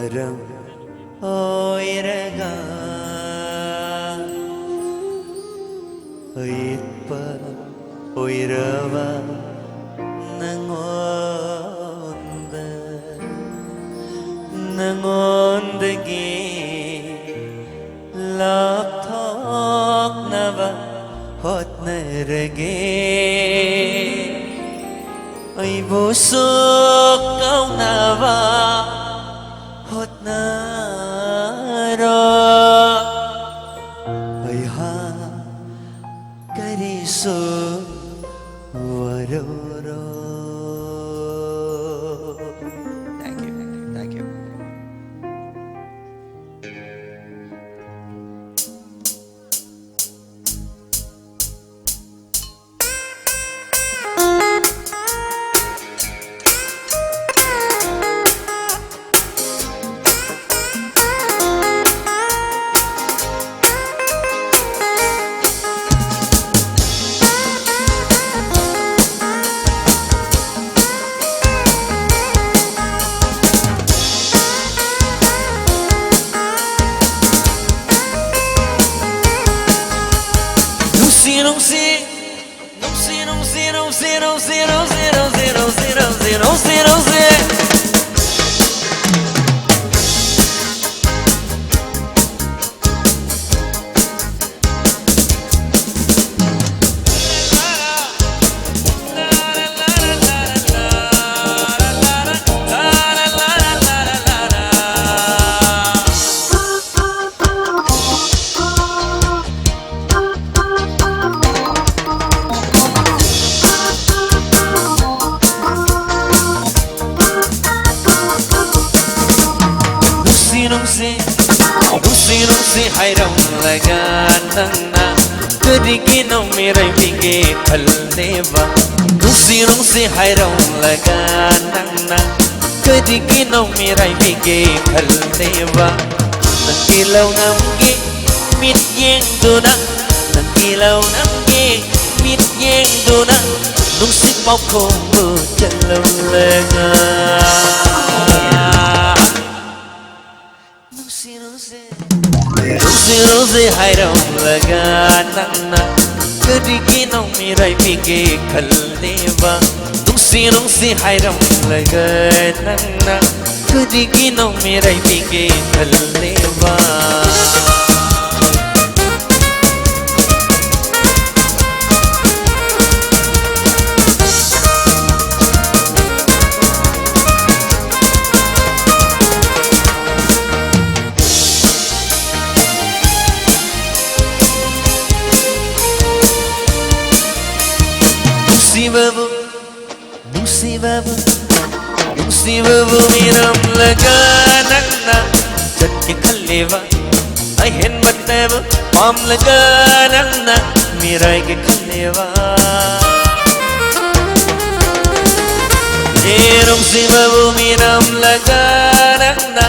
Varam ओइरगा Oitpa oirava Nangondagi lapthok nava hot narage Ay busok kau nava hot naro Ay ha kariso waroro Thank you, thank you. Nusi hayram laga nangna Kadiki no mirai bige khalneva Nusi hayram laga nangna Kadiki no mirai bige khalneva Nangkilaw namgi mit yeng duna Nangkilaw namgi mit yeng duna Nusi mau kombo jalaw laga Nusi hayram laga nangna Kadiki no mirai bige khalneva Nusi hayram laga nangna Kadiki no mirai bige khalneva Nusi babu miram laga nangna Jatke khaleva Ay hen batneva Pam laga nangna Mirai ke khaleva Nusi babu miram laga nangna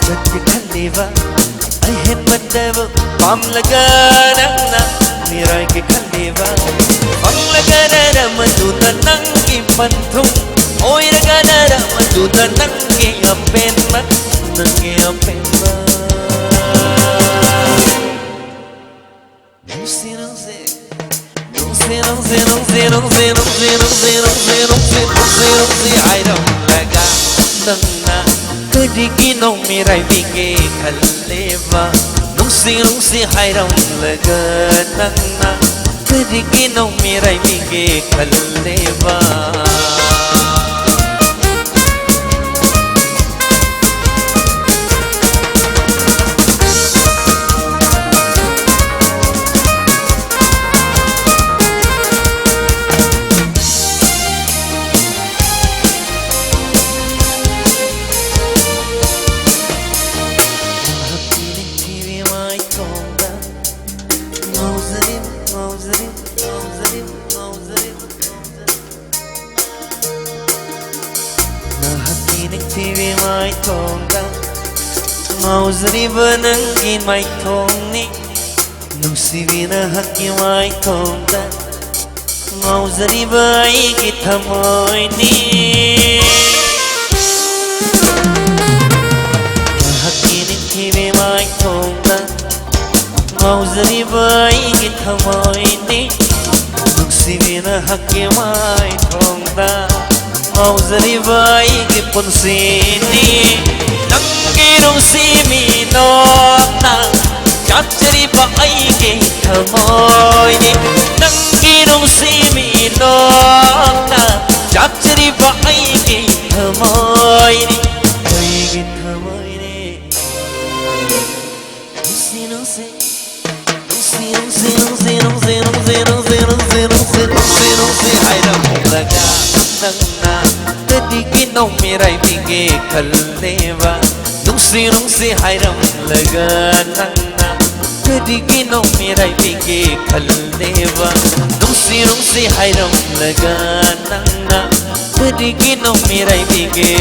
Jatke khaleva Ay hen batneva Pam laga nangna Mirai ke khaleva Pam laga nara maduna nangi panthum Oi raga nara maduna nangi apenma Nangi apenma Nusi hayram laga nangna Kadiki no mirai bige khalneva Nusi hayram laga nangna Kadiki no mirai bige khalneva mai thong da mau zari banangi mai thong ni nusivina hakki mai thong da mau zari bai ki thamoi ni खिबेमाय थोंना ngawzariba aigi thamoyni nuksibina hakimay thongda ngawzariba aigi punsini nangi nungsimi nokna chapchariba aigi thamoyni nangi nungsimi nokna chapchariba aigi thamoyni aigi thamoyni nungsi hayramlaga nangna kadigi nomirai bige khalneva nungsi hayramlaga nangna kadigi nomirai bige khalneva nungsi hayramlaga nangna kadigi nomirai bige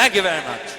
Thank you very much.